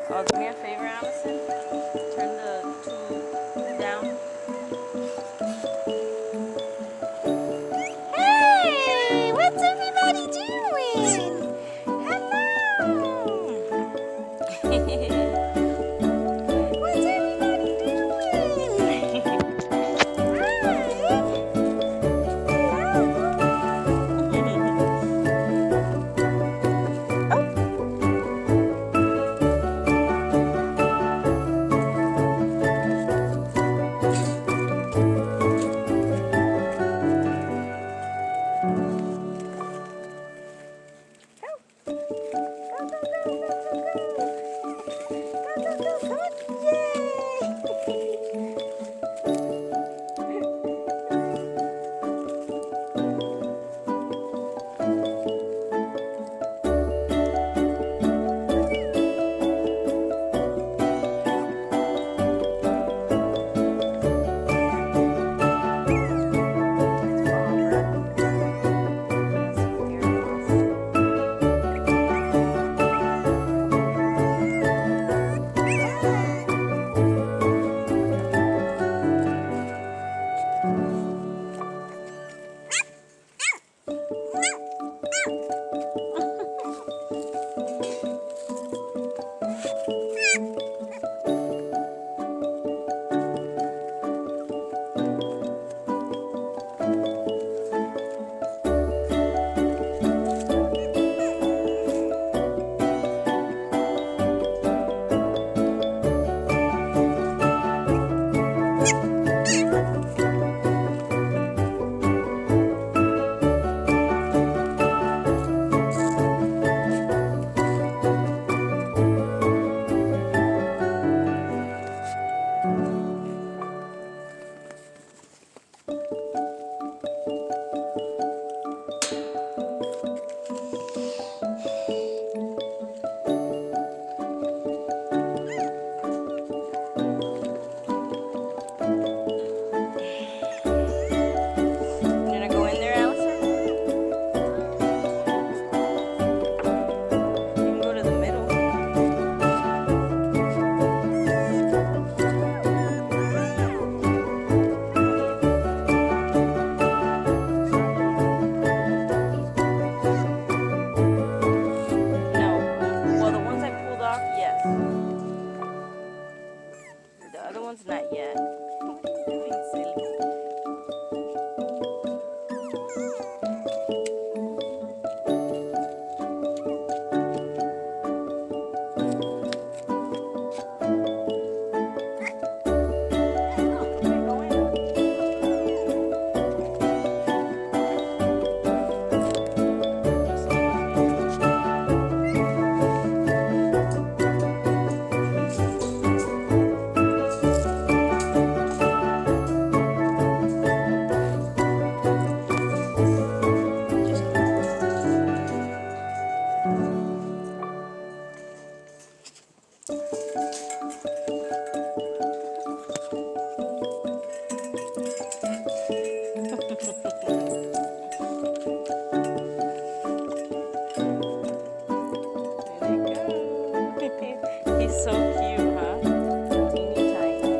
Oh, do me a favor, Allison. Turn the tube down. Hey, what's everybody doing? Hello. What's everybody doing? Not yet. What are you doing, silly? He's so cute, huh? Teeny tiny.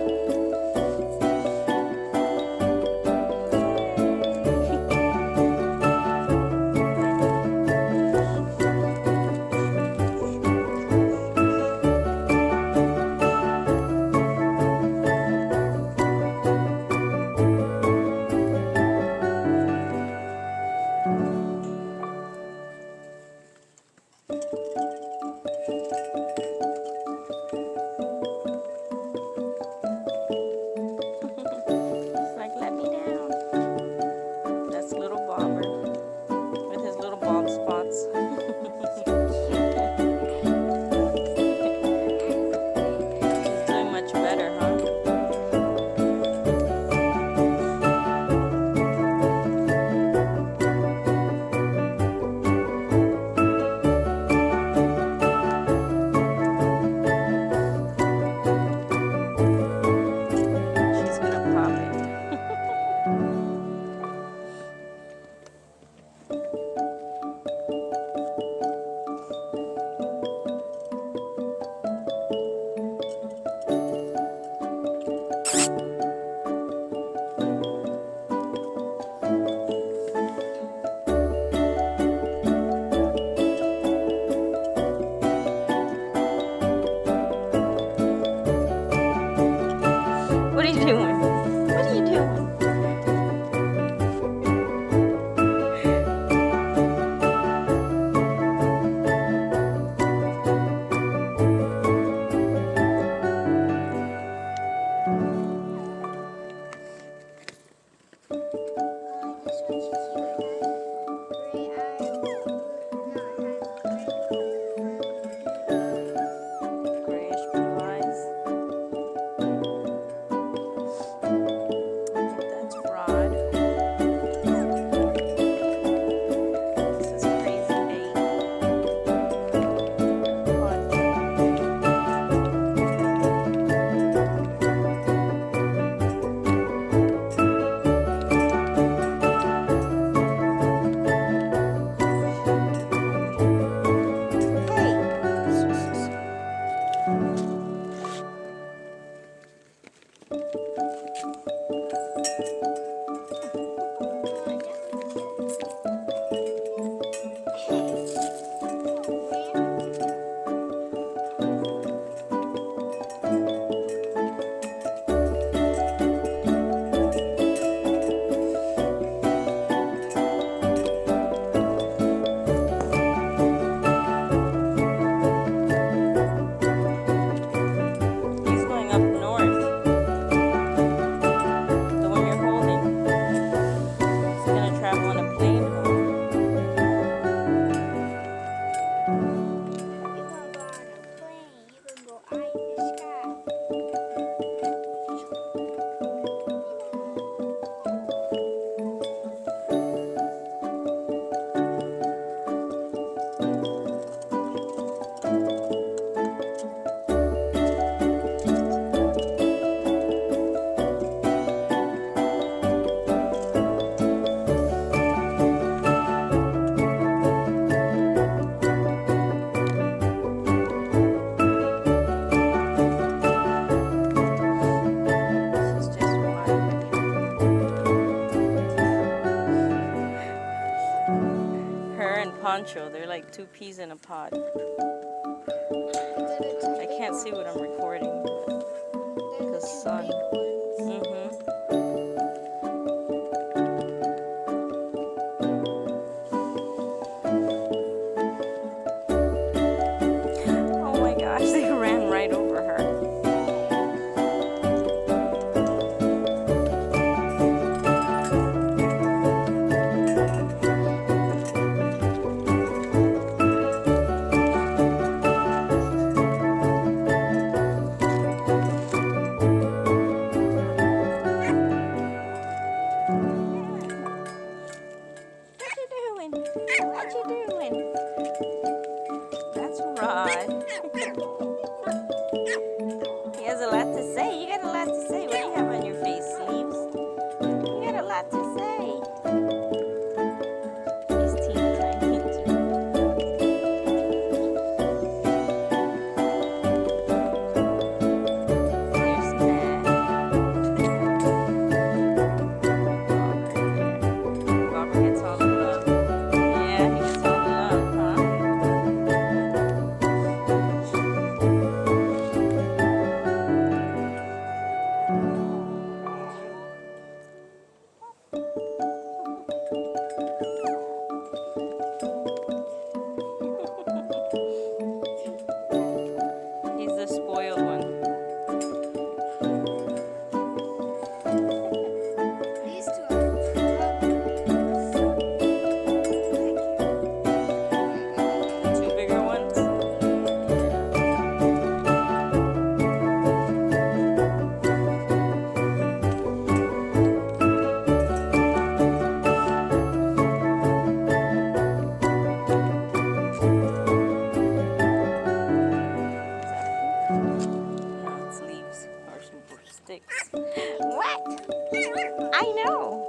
He's going up north. The one you're holding. He's gonna travel on a plane home. You're gonna go on a plane. You can go eye in the sky. This is just wild. Her and Poncho, they're like two peas in a pod. I can't see what I'm recording. The sun. Mm-hmm. Oh my gosh, they ran right over her. What you doing? That's Rod. He has a lot to say. You got a lot to say. What do you have on your face, Sleeves? You got a lot to say. He's teeny tiny too. There's Matt. Robert gets all the love. Yeah, he gets all the love, huh? He's the spoiled one. These two are The two bigger ones. No, it's leaves or some sticks. What? I know.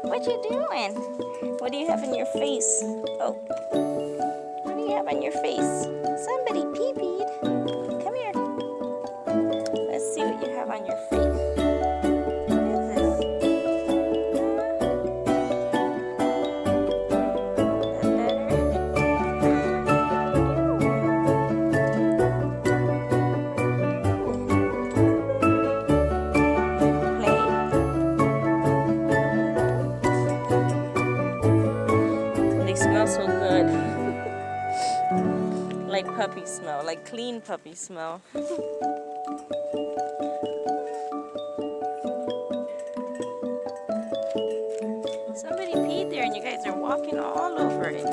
What you doing? What do you have in your face? Oh. What do you have on your face? Somebody pee-peed. Come here. Let's see what you have on your face. What is this? Is that better? Play? They smell so good. Like puppy smell, like clean puppy smell. Somebody peed there and you guys are walking all over it.